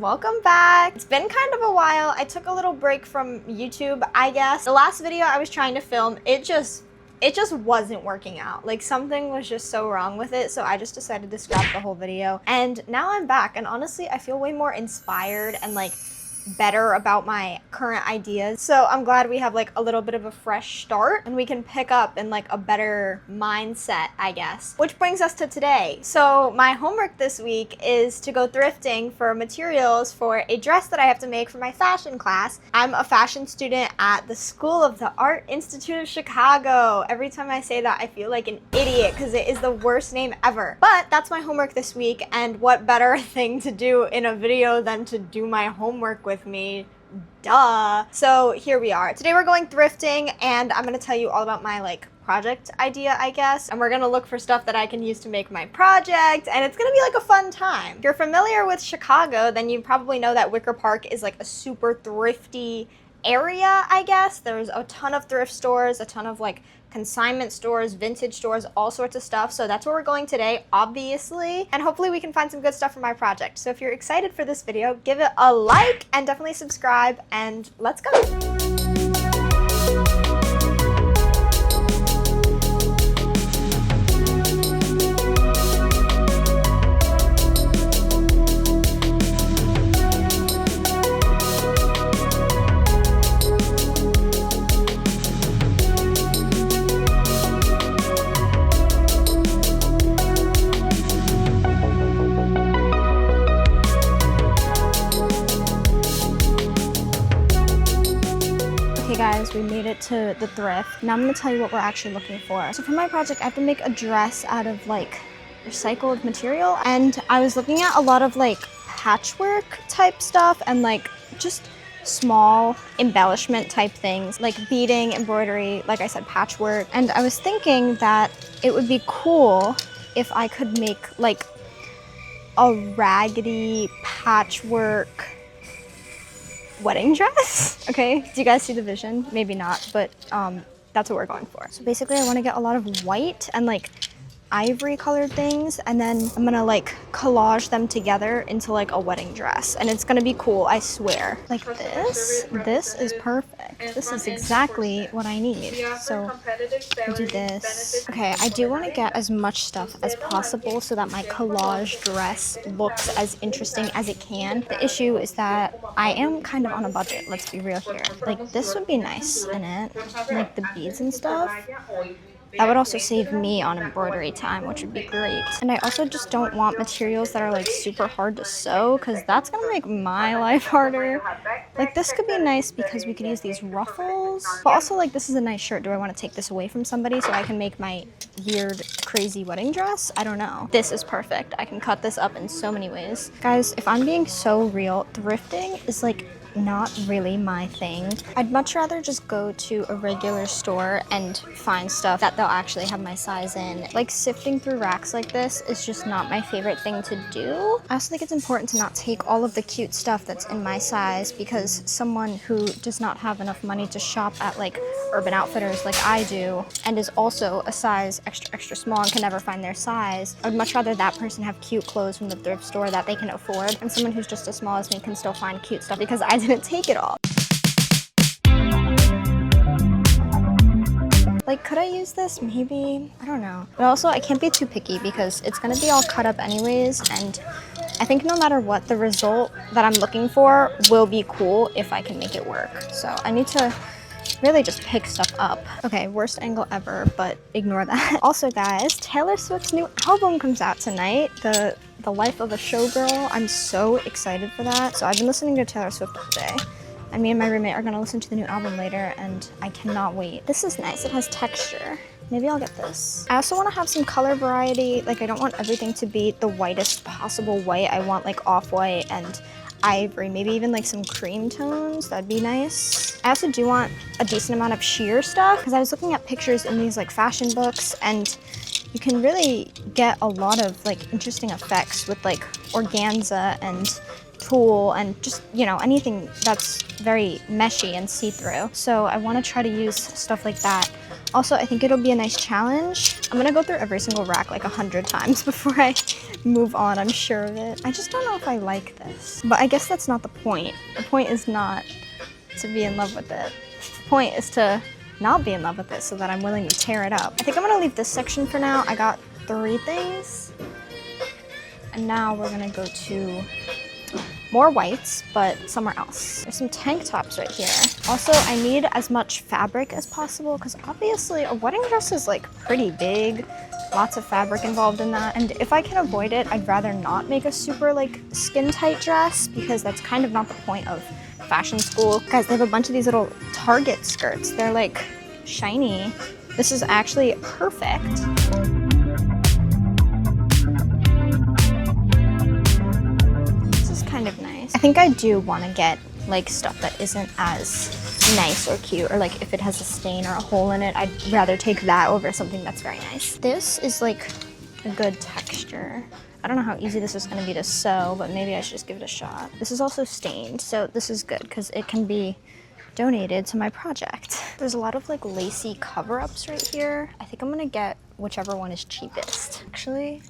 welcome back. It's been kind of a while. I took a little break from YouTube, I guess. The last video I was trying to film, it just wasn't working out. Like, something was just so wrong with it, so I just decided to scrap the whole video. And now I'm back, and honestly, I feel way more inspired and like better about my current ideas. So I'm glad we have like a little bit of a fresh start and we can pick up in like a better mindset, I guess. Which brings us to today. So my homework this week is to go thrifting for materials for a dress that I have to make for my fashion class. I'm a fashion student at the School of the Art Institute of Chicago. Every time I say that, I feel like an idiot because it is the worst name ever. But that's my homework this week, and what better thing to do in a video than to do my homework with me, duh. So here we are. Today we're going thrifting, and I'm gonna tell you all about my like project idea, I guess, and we're gonna look for stuff that I can use to make my project, and it's gonna be like a fun time. If you're familiar with Chicago, then you probably know that Wicker Park is like a super thrifty area, I guess. There's a ton of thrift stores, a ton of like consignment stores, vintage stores, all sorts of stuff. So that's where we're going today, obviously. And hopefully we can find some good stuff for my project. So if you're excited for this video, give it a like and definitely subscribe, and let's go. Guys, we made it to the thrift. Now I'm gonna tell you what we're actually looking for. So for my project, I have to make a dress out of like recycled material, and I was looking at a lot of like patchwork type stuff and like just small embellishment type things like beading, embroidery, like I said, patchwork. And I was thinking that it would be cool if I could make like a raggedy patchwork wedding dress. Okay, do you guys see the vision? Maybe not, but that's what we're going for. So basically I want to get a lot of white and like ivory colored things, and then I'm gonna like collage them together into like a wedding dress, and it's gonna be cool, I swear. Like this is perfect. This is exactly what I need. So we'll do this. Okay, I do want to get as much stuff as possible so that my collage dress looks as interesting as it can. The issue is that I am kind of on a budget, let's be real here. Like, this would be nice in it, like the beads and stuff. That would also save me on embroidery time, which would be great. And I also just don't want materials that are like super hard to sew, because that's gonna make my life harder. Like, this could be nice because we could use these ruffles, but also like this is a nice shirt. Do I want to take this away from somebody so I can make my weird, crazy wedding dress? I don't know. This is perfect. I can cut this up in so many ways. Guys, if I'm being so real, thrifting is like not really my thing. I'd much rather just go to a regular store and find stuff that they'll actually have my size in. Like, sifting through racks like this is just not my favorite thing to do. I also think it's important to not take all of the cute stuff that's in my size, because someone who does not have enough money to shop at like Urban Outfitters like I do, and is also a size extra small and can never find their size, I'd much rather that person have cute clothes from the thrift store that they can afford, and someone who's just as small as me can still find cute stuff because I didn't take it all. Like, could I use this? Maybe. I don't know. But also, I can't be too picky because it's gonna be all cut up anyways, and I think no matter what, the result that I'm looking for will be cool if I can make it work. So I need to really just pick stuff up. Okay, worst angle ever, but ignore that. Also guys, Taylor Swift's new album comes out tonight, The Life of a Showgirl. I'm so excited for that. So I've been listening to Taylor Swift all day, and me and my roommate are gonna listen to the new album later, and I cannot wait. This is nice, it has texture. Maybe I'll get this. I also want to have some color variety. Like, I don't want everything to be the whitest possible white. I want like off-white and ivory, maybe even like some cream tones. That'd be nice. I also do want a decent amount of sheer stuff, because I was looking at pictures in these like fashion books, and you can really get a lot of like interesting effects with like organza and tulle and just, you know, anything that's very meshy and see-through. So I want to try to use stuff like that. Also, I think it'll be a nice challenge. I'm gonna go through every single rack like 100 times before I move on, I'm sure of it. I just don't know if I like this. But I guess that's not the point. The point is not to be in love with it. The point is to not be in love with it so that I'm willing to tear it up. I think I'm gonna leave this section for now. I got 3 things. And now we're gonna go to more whites, but somewhere else. There's some tank tops right here. Also, I need as much fabric as possible because obviously a wedding dress is like pretty big. Lots of fabric involved in that. And if I can avoid it, I'd rather not make a super like skin tight dress because that's kind of not the point of fashion school. Guys, they have a bunch of these little Target skirts. They're like shiny. This is actually perfect. Kind of nice. I think I do want to get like stuff that isn't as nice or cute, or like if it has a stain or a hole in it, I'd rather take that over something that's very nice. This is like a good texture. I don't know how easy this is going to be to sew, but maybe I should just give it a shot. This is also stained, so this is good because it can be donated to my project. There's a lot of like lacy cover-ups right here. I think I'm gonna get whichever one is cheapest. Actually,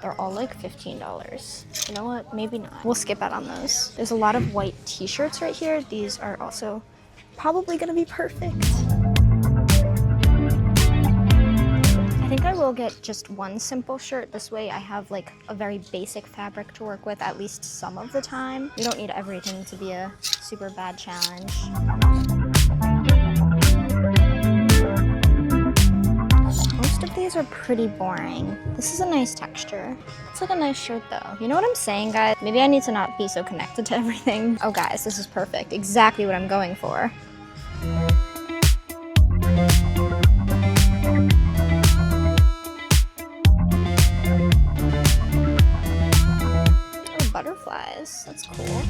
they're all like $15. You know what? Maybe not. We'll skip out on those. There's a lot of white t-shirts right here. These are also probably gonna be perfect. I think I will get just one simple shirt. This way I have like a very basic fabric to work with at least some of the time. You don't need everything to be a super bad challenge. Most of these are pretty boring. This is a nice texture. It's like a nice shirt though. You know what I'm saying, guys? Maybe I need to not be so connected to everything. Oh guys, this is perfect. Exactly what I'm going for. Oh, butterflies. That's cool.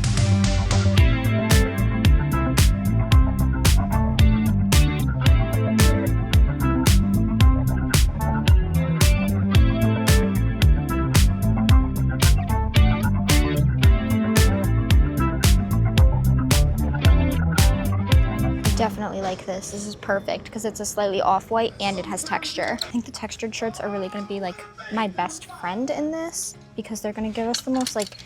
Definitely like this. This is perfect because it's a slightly off-white and it has texture. I think the textured shirts are really going to be like my best friend in this because they're going to give us the most like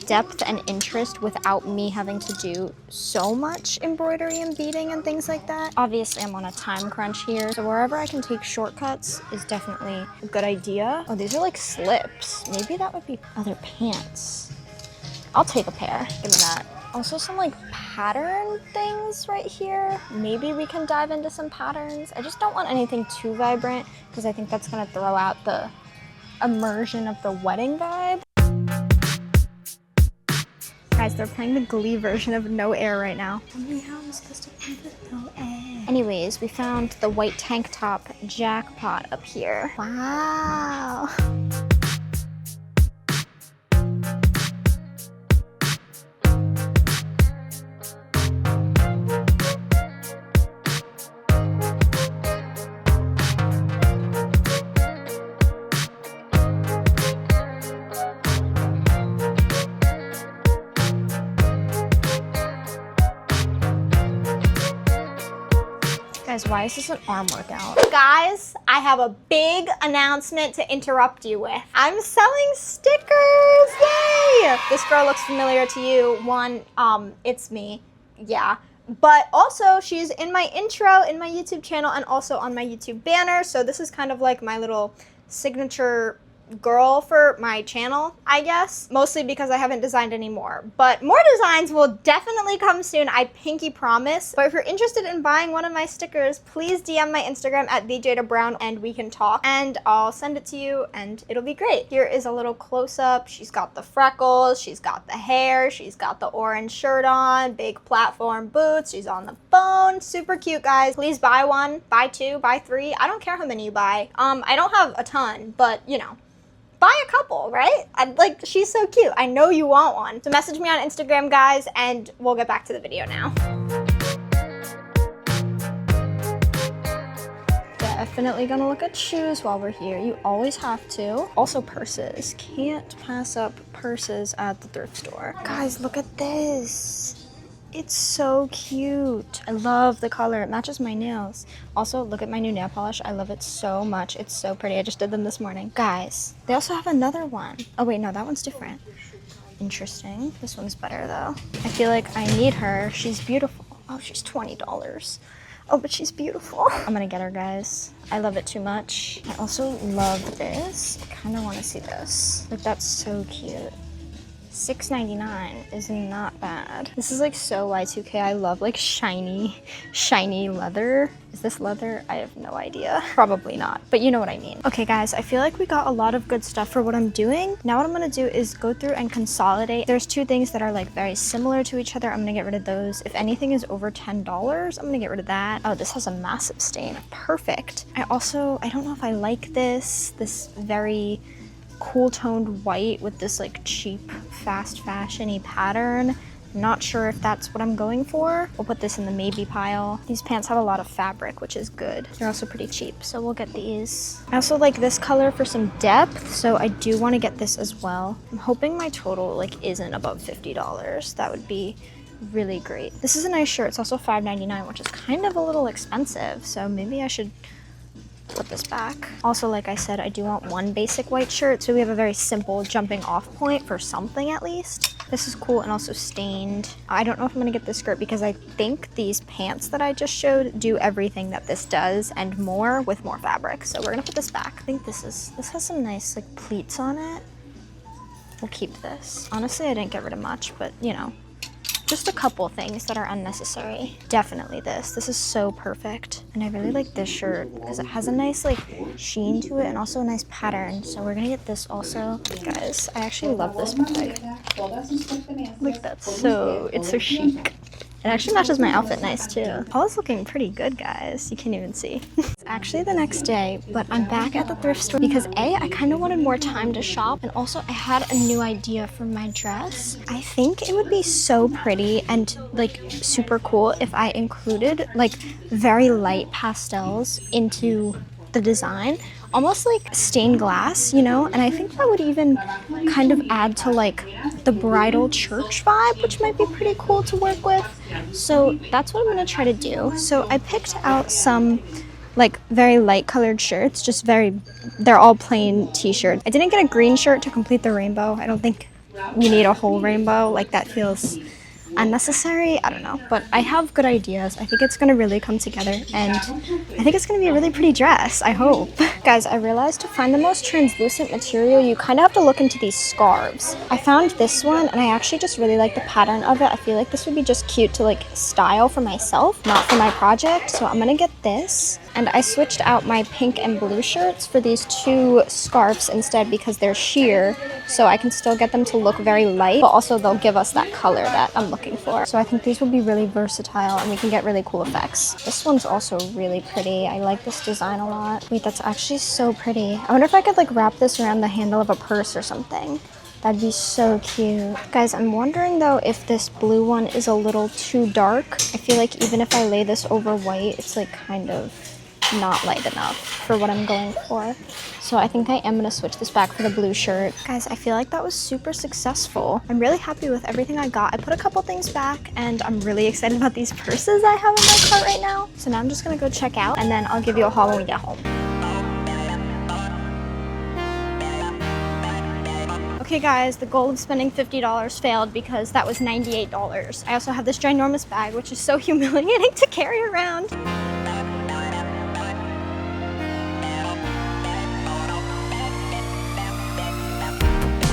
depth and interest without me having to do so much embroidery and beading and things like that. Obviously, I'm on a time crunch here, so wherever I can take shortcuts is definitely a good idea. Oh, these are like slips. Maybe that would be other pants. I'll take a pair. Give me that. Also some like pattern things right here. Maybe we can dive into some patterns. I just don't want anything too vibrant because I think that's gonna throw out the immersion of the wedding vibe. Guys, they're playing the Glee version of No Air right now. Tell me how I'm supposed to play with no air. Anyways, we found the white tank top jackpot up here. Wow. Guys, why is this an arm workout? Guys, I have a big announcement to interrupt you with. I'm selling stickers, yay! This girl looks familiar to you. One, it's me, yeah. But also, she's in my intro, in my YouTube channel, and also on my YouTube banner. So this is kind of like my little signature girl for my channel, I guess. Mostly because I haven't designed any more. But more designs will definitely come soon, I pinky promise. But if you're interested in buying one of my stickers, please DM my Instagram at thejadabrown and we can talk. And I'll send it to you and it'll be great. Here is a little close-up. She's got the freckles, she's got the hair, she's got the orange shirt on, big platform boots, she's on the phone. Super cute, guys. Please buy one, buy two, buy three. I don't care how many you buy. I don't have a ton, but you know, buy a couple, right? She's so cute. I know you want one. So message me on Instagram, guys, and we'll get back to the video now. The definitely gonna look at shoes while we're here. You always have to. Also purses. Can't pass up purses at the thrift store. Guys, look at this. It's so cute. I love the color. It matches my nails. Also, look at my new nail polish. I love it so much. It's so pretty. I just did them this morning. Guys, they also have another one. Oh wait, no, that one's different. Interesting. This one's better though. I feel like I need her. She's beautiful. Oh, she's $20. Oh, but she's beautiful. I'm gonna get her, guys. I love it too much. I also love this. I kind of want to see this. Like, that's so cute. $6.99 is not bad. This is like so Y2K. I love like shiny leather. Is this leather? I have no idea. Probably not, but you know what I mean. Okay guys, I feel like we got a lot of good stuff for what I'm doing. Now what I'm gonna do is go through and consolidate. There's two things that are like very similar to each other. I'm gonna get rid of those. If anything is over $10, I'm gonna get rid of that. Oh, this has a massive stain. Perfect. I don't know if I like this very cool toned white with this like cheap fast fashion-y pattern. I'm not sure if that's what I'm going for. We'll put this in the maybe pile. These pants have a lot of fabric, which is good. They're also pretty cheap, so we'll get these. I also like this color for some depth, so I do want to get this as well. I'm hoping my total like isn't above $50. That would be really great. This is a nice shirt. It's also $5.99, which is kind of a little expensive, so maybe I should put this back. Also, like I said, I do want one basic white shirt, so we have a very simple jumping off point for something at least. This is cool and also stained. I don't know if I'm gonna get this skirt because I think these pants that I just showed do everything that this does and more with more fabric. So we're gonna put this back. I think this has some nice like pleats on it. We'll keep this. Honestly, I didn't get rid of much, but you know, just a couple things that are unnecessary. Definitely this. This is so perfect. And I really like this shirt because it has a nice like sheen to it and also a nice pattern. So we're gonna get this also. Guys, I actually love this bag. Look, it's so chic. It actually matches my outfit nice too. All is looking pretty good, guys. You can't even see. It's actually the next day, but I'm back at the thrift store because I kind of wanted more time to shop, and also I had a new idea for my dress. I think it would be so pretty and like super cool if I included like very light pastels into the design, almost like stained glass, you know? And I think that would even kind of add to like the bridal church vibe, which might be pretty cool to work with. So that's what I'm gonna try to do. So I picked out some like very light colored shirts, they're all plain t-shirts. I didn't get a green shirt to complete the rainbow. I don't think you need a whole rainbow. Like, that feels unnecessary. I don't know, but I have good ideas. I think it's gonna really come together, and I think it's gonna be a really pretty dress, I hope. Guys, I realized to find the most translucent material, you kind of have to look into these scarves. I found this one, and I actually just really like the pattern of it. I feel like this would be just cute to like style for myself, not for my project, so I'm gonna get this. And I switched out my pink and blue shirts for these two scarves instead because they're sheer, so I can still get them to look very light, but also they'll give us that color that I'm looking for. So I think these will be really versatile and we can get really cool effects. This one's also really pretty. I like this design a lot. Wait, that's actually so pretty. I wonder if I could like wrap this around the handle of a purse or something. That'd be so cute. Guys, I'm wondering though if this blue one is a little too dark. I feel like even if I lay this over white, it's like kind of not light enough for what I'm going for. So I think I am gonna switch this back for the blue shirt. Guys, I feel like that was super successful. I'm really happy with everything I got. I put a couple things back and I'm really excited about these purses I have in my cart right now. So now I'm just gonna go check out and then I'll give you a haul when we get home. Okay guys, the goal of spending $50 failed because that was $98. I also have this ginormous bag, which is so humiliating to carry around.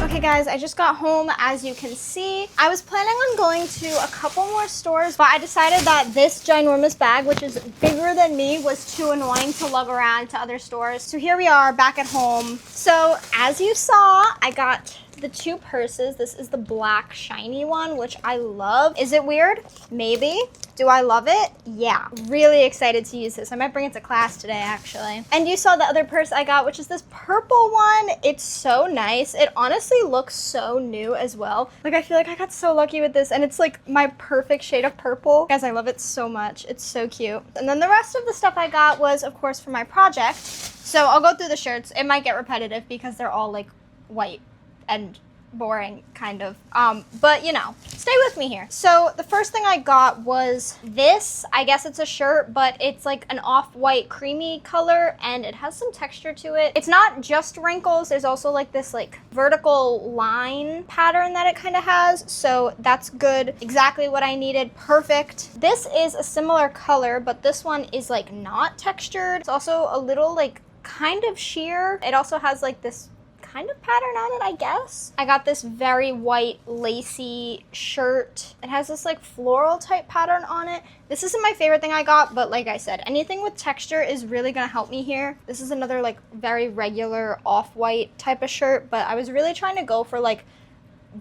Okay guys, I just got home. As you can see, I was planning on going to a couple more stores, but I decided that this ginormous bag, which is bigger than me, was too annoying to lug around to other stores. So here we are back at home. So as you saw, I got the two purses. This is the black shiny one, which I love. Is it weird? Maybe. Do I love it? Yeah. Really excited to use this. I might bring it to class today, actually. And you saw the other purse I got, which is this purple one. It's so nice. It honestly looks so new as well. Like, I feel like I got so lucky with this, and it's like my perfect shade of purple. Guys, I love it so much. It's so cute. And then the rest of the stuff I got was, of course, for my project. So I'll go through the shirts. It might get repetitive because they're all like white and boring, kind of. But you know, stay with me here. So the first thing I got was this. I guess it's a shirt, but it's like an off-white creamy color, and it has some texture to it. It's not just wrinkles. There's also like this like vertical line pattern that it kind of has. So that's good. Exactly what I needed. Perfect. This is a similar color, but this one is like not textured. It's also a little like kind of sheer. It also has like this kind of pattern on it, I guess. I got this very white lacy shirt. It has this like floral type pattern on it. This isn't my favorite thing I got, but like I said, anything with texture is really gonna help me here. This is another like very regular off-white type of shirt, but I was really trying to go for like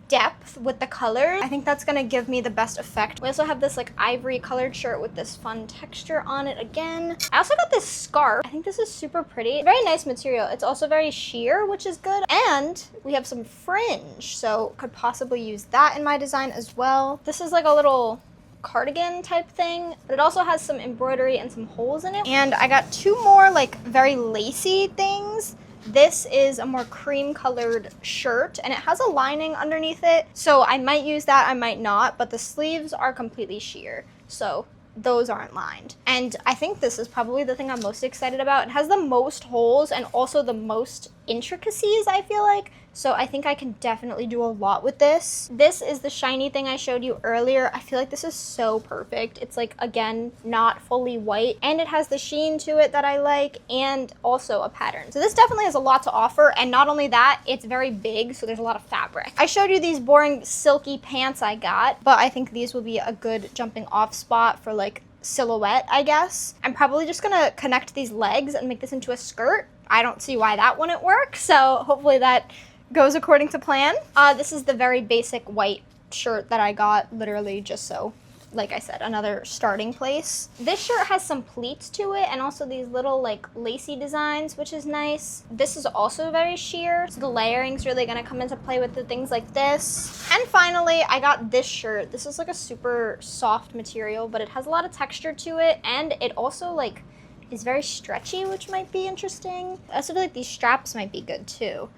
depth with the colors. I think that's gonna give me the best effect. We also have this like ivory colored shirt with this fun texture on it again. I also got this scarf. I think this is super pretty. Very nice material. It's also very sheer, which is good. And we have some fringe, so could possibly use that in my design as well. This is like a little cardigan type thing, but it also has some embroidery and some holes in it. And I got two more like very lacy things. This is a more cream colored shirt, and it has a lining underneath it. So I might use that, I might not, but the sleeves are completely sheer. So those aren't lined. And I think this is probably the thing I'm most excited about. It has the most holes and also the most intricacies, I feel like. So I think I can definitely do a lot with this. This is the shiny thing I showed you earlier. I feel like this is so perfect. It's like, again, not fully white, and it has the sheen to it that I like, and also a pattern. So this definitely has a lot to offer, and not only that, it's very big, so there's a lot of fabric. I showed you these boring silky pants I got, but I think these will be a good jumping off spot for like silhouette, I guess. I'm probably just gonna connect these legs and make this into a skirt. I don't see why that wouldn't work, so hopefully that goes according to plan. This is the very basic white shirt that I got, literally just so, like I said, another starting place. This shirt has some pleats to it and also these little like lacy designs, which is nice. This is also very sheer, so the layering's really gonna come into play with the things like this. And finally, I got this shirt. This is like a super soft material, but it has a lot of texture to it, and it also like is very stretchy, which might be interesting. I also feel like these straps might be good too.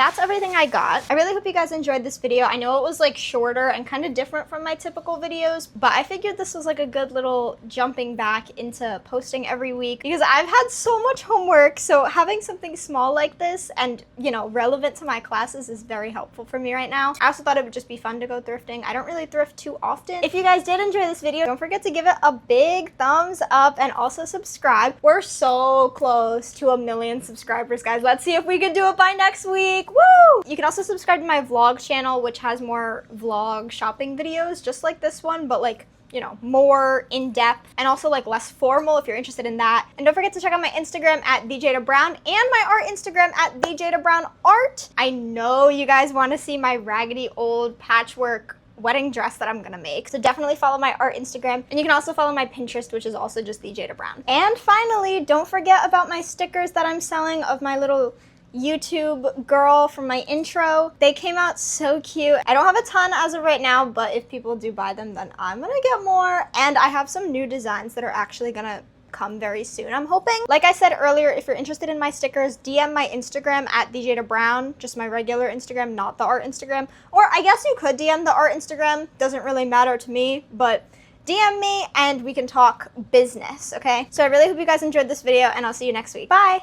that's everything I got. I really hope you guys enjoyed this video. I know it was like shorter and kind of different from my typical videos, but I figured this was like a good little jumping back into posting every week because I've had so much homework. So having something small like this and, you know, relevant to my classes is very helpful for me right now. I also thought it would just be fun to go thrifting. I don't really thrift too often. If you guys did enjoy this video, don't forget to give it a big thumbs up and also subscribe. We're so close to 1 million subscribers, guys. Let's see if we can do it by next week. Woo! You can also subscribe to my vlog channel, which has more vlog shopping videos, just like this one, but like, you know, more in-depth and also like less formal if you're interested in that. And don't forget to check out my Instagram at thejadabrown and my art Instagram at thejadabrownart. I know you guys want to see my raggedy old patchwork wedding dress that I'm gonna make, so definitely follow my art Instagram, and you can also follow my Pinterest, which is also just thejadabrown. And finally, don't forget about my stickers that I'm selling of my little YouTube girl from my intro. They came out so cute. I don't have a ton as of right now, but if people do buy them, then I'm gonna get more. And I have some new designs that are actually gonna come very soon, I'm hoping. Like I said earlier, if you're interested in my stickers, DM my Instagram at thejadabrown, just my regular Instagram, not the art Instagram. Or I guess you could DM the art Instagram, doesn't really matter to me, but DM me and we can talk business, okay? So I really hope you guys enjoyed this video and I'll see you next week. Bye!